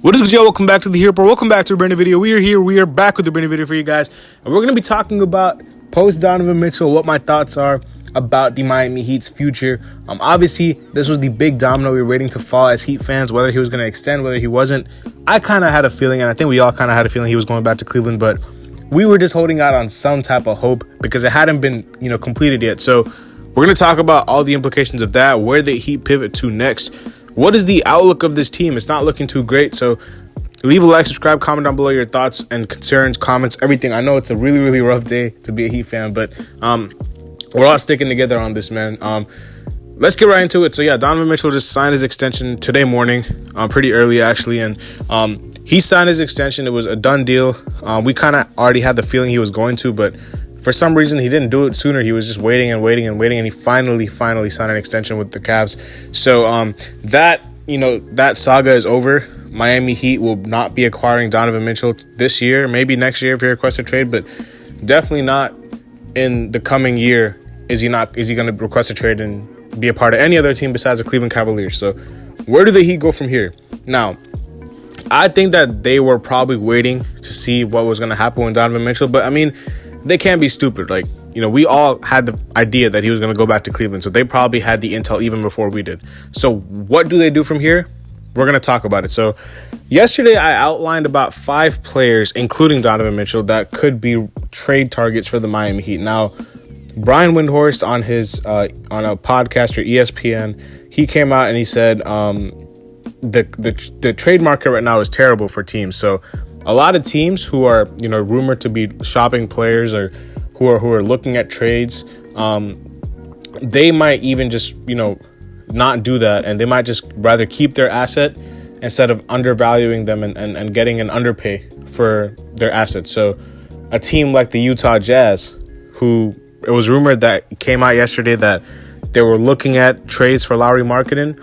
What is good, y'all? Welcome back to the Herro. Welcome back to a brand new video. We are here. We are back with a brand new video for you guys. And we're going to be talking about post Donovan Mitchell, what my thoughts are about the Miami Heat's future. Obviously, this was the big domino we were waiting to fall as Heat fans, whether he was going to extend, whether he wasn't. I kind of had a feeling, and I think we all kind of had a feeling he was going back to Cleveland, but we were just holding out on some type of hope because it hadn't been, completed yet. So we're going to talk about all the implications of that, where the Heat pivot to next. What is the outlook of this team? It's not looking too great. So leave a like, subscribe, comment down below your thoughts and concerns, comments, everything. I know it's a really, really rough day to be a Heat fan, but we're all sticking together on this, man. Let's get right into it. So, yeah, Donovan Mitchell just signed his extension today morning, pretty early, actually. And he signed his extension. It was a done deal. We kind of already had the feeling he was going to, but for some reason, he didn't do it sooner. He was just waiting, and he finally signed an extension with the Cavs. So that saga is over. Miami Heat will not be acquiring Donovan Mitchell this year, maybe next year if he requests a trade, but definitely not in the coming year. Is he going to request a trade and be a part of any other team besides the Cleveland Cavaliers? So where do the Heat go from here? Now, I think that they were probably waiting to see what was going to happen with Donovan Mitchell, but I mean, they can't be stupid. We all had the idea that he was going to go back to Cleveland, so they probably had the intel even before we did. So what do they do from here? We're going to talk about it. So yesterday I outlined about 5 players, including Donovan Mitchell, that could be trade targets for the Miami Heat. Now, Brian Windhorst on his on a podcast for ESPN, he came out and he said the trade market right now is terrible for teams. So a lot of teams who are rumored to be shopping players or who are looking at trades, they might even just not do that, and they might just rather keep their asset instead of undervaluing them and getting an underpay for their assets. So a team like the Utah Jazz, who it was rumored that came out yesterday that they were looking at trades for Lauri Markkanen,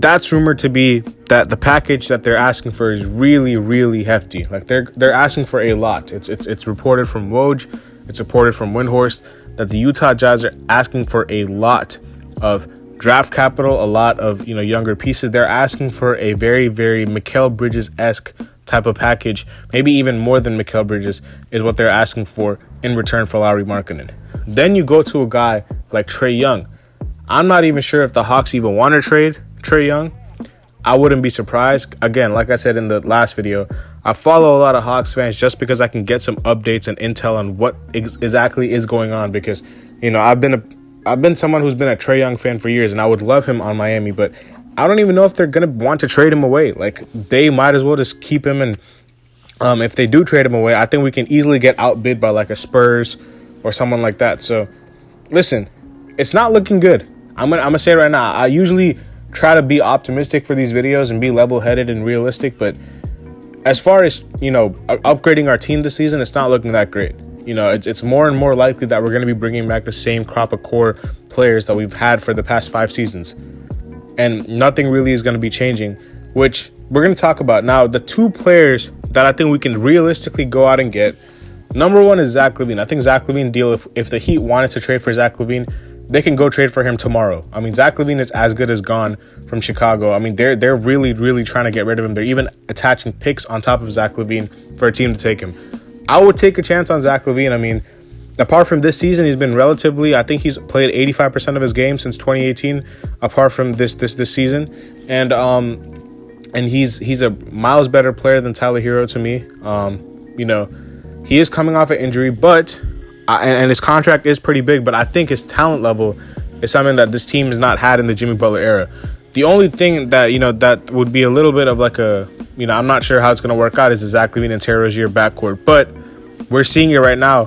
that's rumored to be that the package that they're asking for is really, really hefty. Like they're asking for a lot. It's reported from Woj, it's reported from Windhorst that the Utah Jazz are asking for a lot of draft capital, a lot of younger pieces. They're asking for a very, very Mikal Bridges-esque type of package. Maybe even more than Mikal Bridges is what they're asking for in return for Lauri Markkanen. Then you go to a guy like Trae Young. I'm not even sure if the Hawks even want to trade Trae Young. I wouldn't be surprised. Again, like I said in the last video, I follow a lot of Hawks fans just because I can get some updates and intel on what exactly is going on, because I've been someone who's been a Trae Young fan for years, and I would love him on Miami, but I don't even know if they're going to want to trade him away. Like, they might as well just keep him, and if they do trade him away, I think we can easily get outbid by like a Spurs or someone like that. So listen, it's not looking good. I'm gonna say it right now. I usually try to be optimistic for these videos and be level-headed and realistic, but as far as upgrading our team this season, it's not looking that great. It's more and more likely that we're going to be bringing back the same crop of core players that we've had for the past 5 seasons, and nothing really is going to be changing, which we're going to talk about now. The 2 players that I think we can realistically go out and get, number 1 is Zach LaVine. I think Zach LaVine deal, if the Heat wanted to trade for Zach LaVine, they can go trade for him tomorrow. I mean, Zach LaVine is as good as gone from Chicago. I mean, they're really, really trying to get rid of him. They're even attaching picks on top of Zach LaVine for a team to take him. I would take a chance on Zach LaVine. I mean, apart from this season, he's been relatively, I think he's played 85% of his games since 2018, apart from this season. And he's a miles better player than Tyler Herro to me. He is coming off an injury, but and his contract is pretty big, but I think his talent level is something that this team has not had in the Jimmy Butler era. The only thing that, that would be a little bit of like a, I'm not sure how it's going to work out is the Zach LaVine and Terry Rozier backcourt, but we're seeing it right now.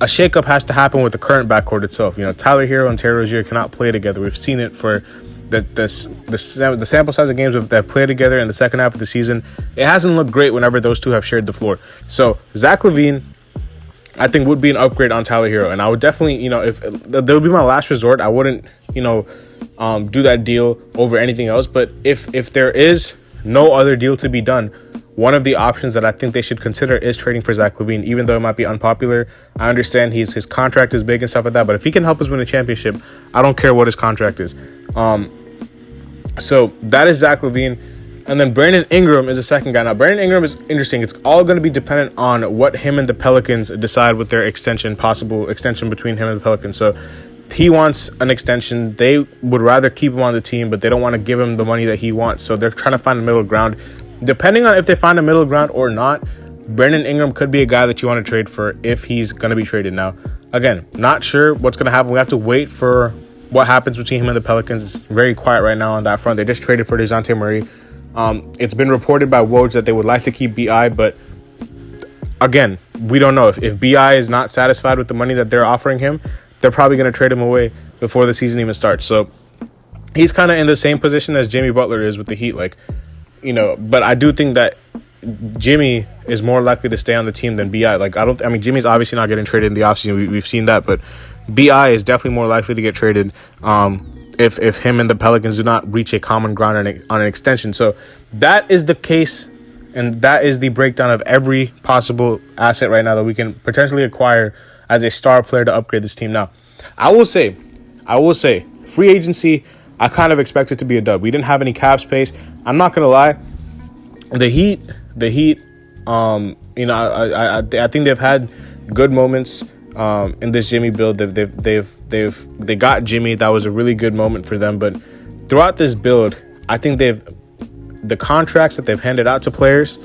A shakeup has to happen with the current backcourt itself. Tyler Herro and Terry Rozier cannot play together. We've seen it for the sample size of games that have played together in the second half of the season. It hasn't looked great whenever those two have shared the floor. So Zach LaVine, I think, would be an upgrade on Tyler Herro, and I would definitely, if that would be my last resort, I wouldn't, do that deal over anything else. But if there is no other deal to be done, one of the options that I think they should consider is trading for Zach LaVine, even though it might be unpopular. I understand his contract is big and stuff like that, but if he can help us win a championship, I don't care what his contract is. So that is Zach LaVine. And then Brandon Ingram is the second guy. Now, Brandon Ingram is interesting. It's all going to be dependent on what him and the Pelicans decide with their possible extension between him and the Pelicans. So he wants an extension. They would rather keep him on the team, but they don't want to give him the money that he wants. So they're trying to find a middle ground. Depending on if they find a middle ground or not, Brandon Ingram could be a guy that you want to trade for if he's going to be traded. Now, again, not sure what's going to happen. We have to wait for what happens between him and the Pelicans. It's very quiet right now on that front. They just traded for DeJounte Murray. It's been reported by Woj that they would like to keep BI, but again, we don't know. If BI is not satisfied with the money that they're offering him, they're probably going to trade him away before the season even starts. So he's kind of in the same position as Jimmy Butler is with the Heat. But I do think that Jimmy is more likely to stay on the team than BI. Jimmy's obviously not getting traded in the offseason. We've seen that, but BI is definitely more likely to get traded if him and the Pelicans do not reach a common ground on an extension. So that is the case, and that is the breakdown of every possible asset right now that we can potentially acquire as a star player to upgrade this team. Now, I will say, free agency, I kind of expect it to be a dub. We didn't have any cap space. I'm not gonna lie. The Heat. I think they've had good moments in this Jimmy build. They got Jimmy. That was a really good moment for them. But throughout this build, I think the contracts that they've handed out to players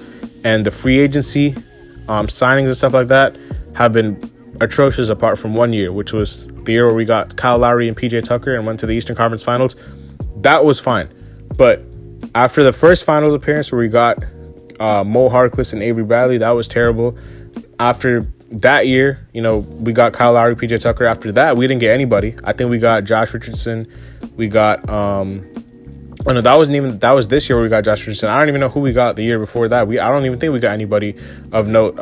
and the free agency signings and stuff like that have been atrocious, apart from 1 year, which was the year where we got Kyle Lowry and PJ Tucker and went to the Eastern Conference Finals. That was fine. But after the first finals appearance where we got Mo Harkless and Avery Bradley, that was terrible. After that year, we got Kyle Lowry, PJ Tucker. After that, we didn't get anybody. I think we got Josh Richardson. We got that was this year where we got Josh Richardson. I don't even know who we got the year before that. I don't even think we got anybody of note.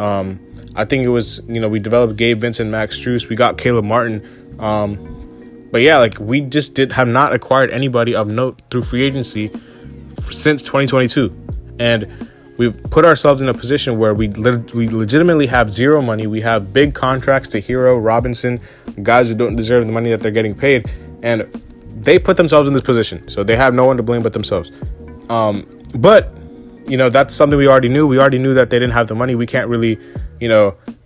I think it was, we developed Gabe Vincent, Max Strus. We got Caleb Martin. But yeah, we just have not acquired anybody of note through free agency since 2022. And we've put ourselves in a position where we legitimately have zero money. We have big contracts to Herro, Robinson, guys who don't deserve the money that they're getting paid. And they put themselves in this position. So they have no one to blame but themselves. But that's something we already knew. We already knew that they didn't have the money. We can't really,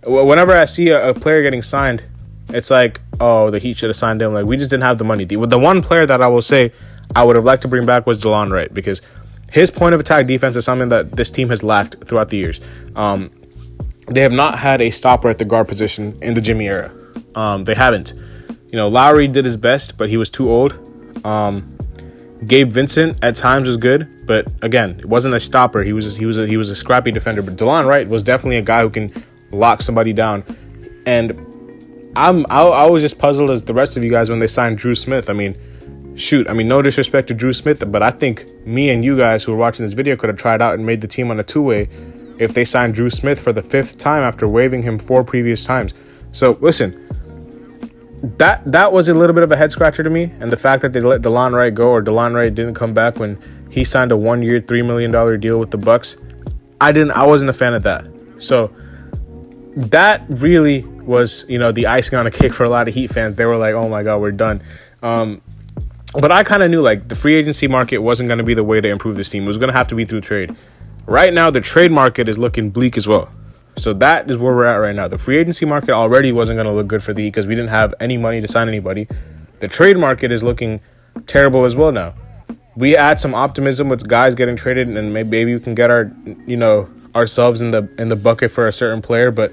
whenever I see a player getting signed, it's like, oh, the Heat should have signed him. We just didn't have the money. The one player that I will say I would have liked to bring back was DeLon Wright, because his point of attack defense is something that this team has lacked throughout the years. They have not had a stopper at the guard position in the Jimmy era. They haven't. Lowry did his best, but he was too old. Gabe Vincent at times was good, but again, it wasn't a stopper. He was a scrappy defender. But DeLon Wright was definitely a guy who can lock somebody down. And I was just puzzled as the rest of you guys when they signed Drew Smith. No disrespect to Drew Smith, but I think me and you guys who are watching this video could have tried out and made the team on a two-way if they signed Drew Smith for the fifth time after waiving him 4 previous times. So listen. That was a little bit of a head scratcher to me, and the fact that they let DeLon Wright go, or DeLon Wright didn't come back when he signed a 1 year, $3 million deal with the Bucks, I wasn't a fan of that. So that really was, the icing on the cake for a lot of Heat fans. They were like, oh my God, we're done. But I kind of knew the free agency market wasn't going to be the way to improve this team. It was going to have to be through trade. Right now, the trade market is looking bleak as well. So that is where we're at right now. The free agency market already wasn't going to look good for the Heat because we didn't have any money to sign anybody. The trade market is looking terrible as well now. We add some optimism with guys getting traded, and maybe we can get ourselves in the bucket for a certain player. But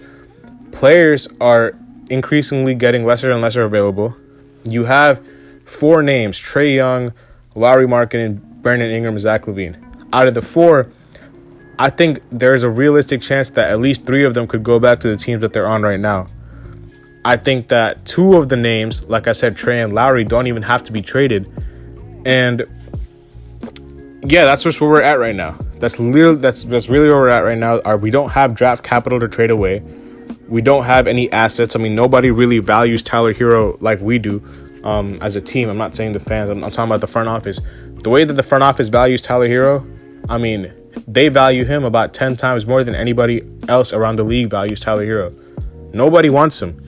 players are increasingly getting lesser and lesser available. You have 4 names: Trae Young, Lauri Markkanen, Brandon Ingram, Zach LaVine. Out of the 4, I think there's a realistic chance that at least 3 of them could go back to the teams that they're on right now. I think that 2 of the names, like I said, Trae and Lowry, don't even have to be traded. And yeah, that's just where we're at right now. That's really where we're at right now. We don't have draft capital to trade away. We don't have any assets. Nobody really values Tyler Herro like we do as a team. I'm not saying the fans. I'm talking about the front office. The way that the front office values Tyler Herro, they value him about 10 times more than anybody else around the league values Tyler Herro. Nobody wants him.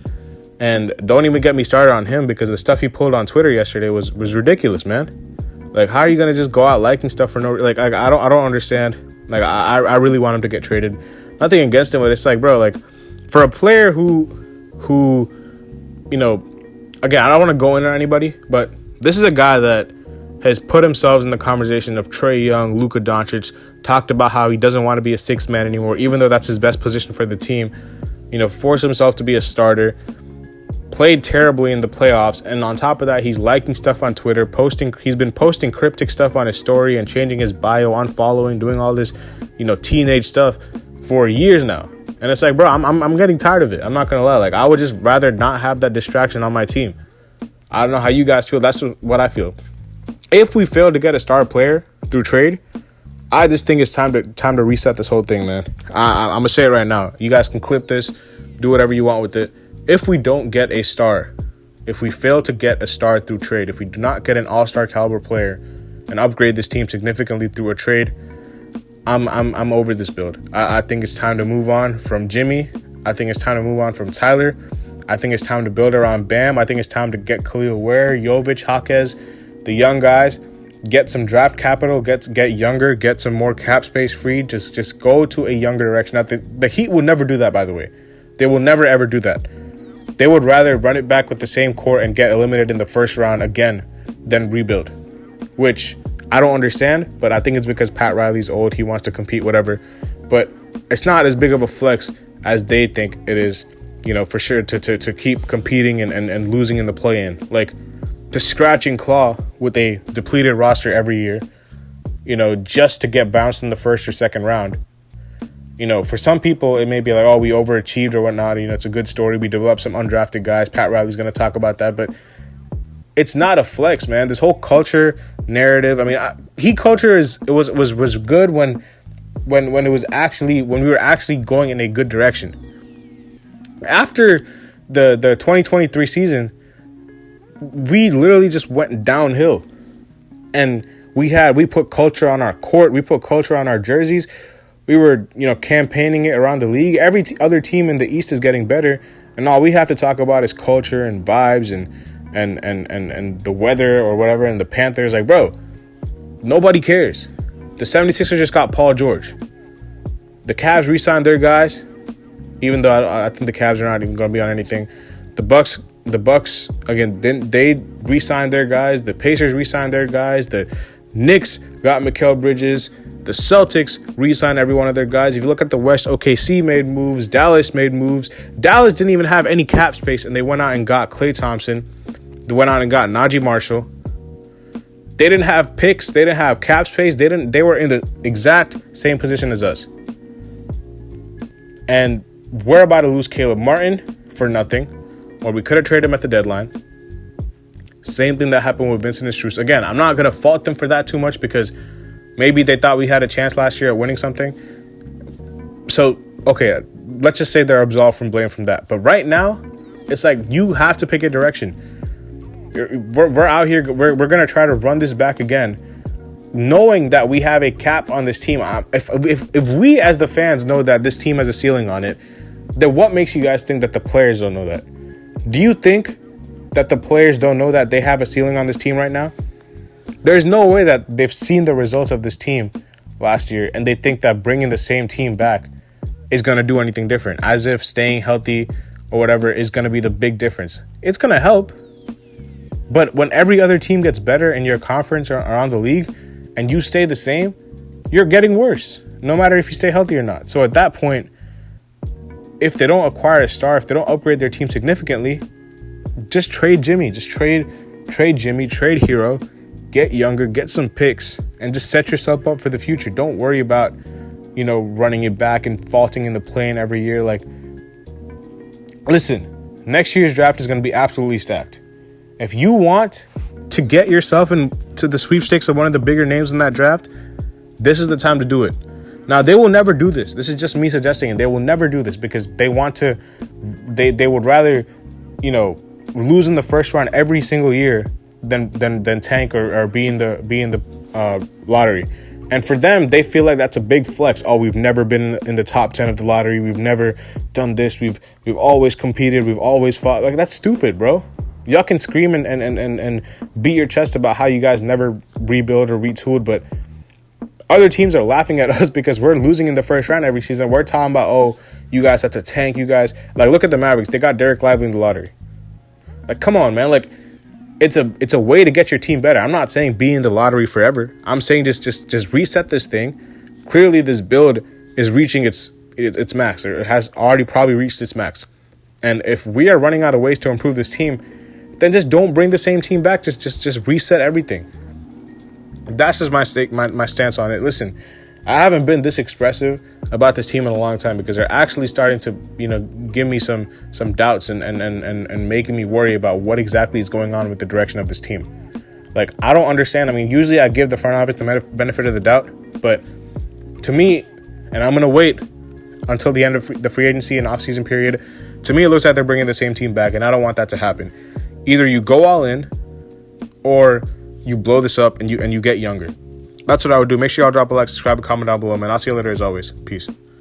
And don't even get me started on him, because the stuff he pulled on Twitter yesterday was ridiculous, man. Like, how are you gonna just go out liking stuff for no? Like, I don't understand. Like, I really want him to get traded. Nothing against him, but it's like, bro, like, for a player who, you know, again, I don't want to go into anybody, but this is a guy that has put himself in the conversation of Trae Young, Luka Doncic, talked about how he doesn't want to be a sixth man anymore, even though that's his best position for the team. You know, forced himself to be a starter, played terribly in the playoffs, and on top of that, he's liking stuff on Twitter, he's been posting cryptic stuff on his story and changing his bio, unfollowing, doing all this, you know, teenage stuff for years now. And it's like, bro, I'm getting tired of it. I'm not gonna lie. Like, I would just rather not have that distraction on my team. I don't know how you guys feel. That's what I feel. If we fail to get a star player through trade, I just think it's time to reset this whole thing, man. I'm gonna say it right now. You guys can clip this, do whatever you want with it. If we don't get a star, if we fail to get a star through trade, if we do not get an all-star caliber player and upgrade this team significantly through a trade, I'm over this build. I think it's time to move on from Jimmy. I think it's time to move on from Tyler. I think it's time to build around Bam. I think it's time to get Khalil Ware, Jovic, Jaquez, the young guys, get some draft capital, get younger, get some more cap space free. Just go to a younger direction. Now, the Heat will never do that, by the way. They will never, ever do that. They would rather run it back with the same core and get eliminated in the first round again than rebuild, which I don't understand, but I think it's because Pat Riley's old. He wants to compete, whatever. But it's not as big of a flex as they think it is, you know, for sure, to keep competing and losing in the play-in. Like, to scratch and claw with a depleted roster every year, you know, just to get bounced in the first or second round. You know, for some people, it may be like, oh, we overachieved or whatnot. You know, it's a good story. We developed some undrafted guys. Pat Riley's going to talk about that. But it's not a flex, man. This whole culture narrative. I mean, Heat culture was good when it was actually, when we were actually going in a good direction. After the 2023 season, we literally just went downhill. And we put culture on our court. We put culture on our jerseys. We were, you know, campaigning it around the league. Every other team in the East is getting better, and all we have to talk about is culture and vibes and the weather or whatever. And the Panthers, like, bro, nobody cares. The 76ers just got Paul George. The Cavs re-signed their guys, even though I think the Cavs are not even going to be on anything. The Bucks again, they re-signed their guys. The Pacers re-signed their guys. The Knicks got Mikal Bridges. The Celtics re-signed every one of their guys. If you look at the West, OKC made moves. Dallas made moves. Dallas didn't even have any cap space, and they went out and got Klay Thompson. They went out and got Najee Marshall. They didn't have picks. They didn't have cap space. They were in the exact same position as us. And we're about to lose Caleb Martin for nothing, or we could have traded him at the deadline. Same thing that happened with Vincent and Strus. Again, I'm not going to fault them for that too much because maybe they thought we had a chance last year at winning something. So, okay, let's just say they're absolved from blame from that. But right now, it's like you have to pick a direction. We're out here. We're going to try to run this back again, knowing that we have a cap on this team. If we as the fans know that this team has a ceiling on it, then what makes you guys think that the players don't know that? Do you think that the players don't know that they have a ceiling on this team right now? There's no way that they've seen the results of this team last year and they think that bringing the same team back is going to do anything different, as if staying healthy or whatever is going to be the big difference. It's going to help. But when every other team gets better in your conference or around the league and you stay the same, you're getting worse, no matter if you stay healthy or not. So at that point, if they don't acquire a star, if they don't upgrade their team significantly, just trade Jimmy. Just trade Jimmy, trade Herro, get younger, get some picks, and just set yourself up for the future. Don't worry about, you know, running it back and faulting in the plane every year. Like, listen, next year's draft is going to be absolutely stacked. If you want to get yourself into the sweepstakes of one of the bigger names in that draft, this is the time to do it. Now, they will never do this. This is just me suggesting it. They will never do this because they want to, they would rather, you know, lose in the first round every single year than tank or be in the lottery. And for them, they feel like that's a big flex. Oh, we've never been in the top 10 of the lottery. We've never done this. We've always competed. We've always fought. Like, that's stupid, bro. Y'all can scream and beat your chest about how you guys never rebuild or retooled, but other teams are laughing at us because we're losing in the first round every season. We're talking about, oh, you guys have to tank. You guys, like, look at the Mavericks. They got Derek Lively in the lottery. Like, come on, man. Like, it's a way to get your team better. I'm not saying be in the lottery forever. I'm saying just reset this thing. Clearly, this build is reaching its max, or it has already probably reached its max. And if we are running out of ways to improve this team, then just don't bring the same team back. Just reset everything. That's just my stance on it. Listen, I haven't been this expressive about this team in a long time because they're actually starting to, give me some doubts and making me worry about what exactly is going on with the direction of this team. Like, I don't understand. I mean, usually I give the front office the benefit of the doubt, but to me, and I'm going to wait until the end of the free agency and offseason period, to me, it looks like they're bringing the same team back, and I don't want that to happen. Either you go all in or you blow this up and you get younger. That's what I would do. Make sure y'all drop a like, subscribe, and comment down below, man. I'll see you later as always. Peace.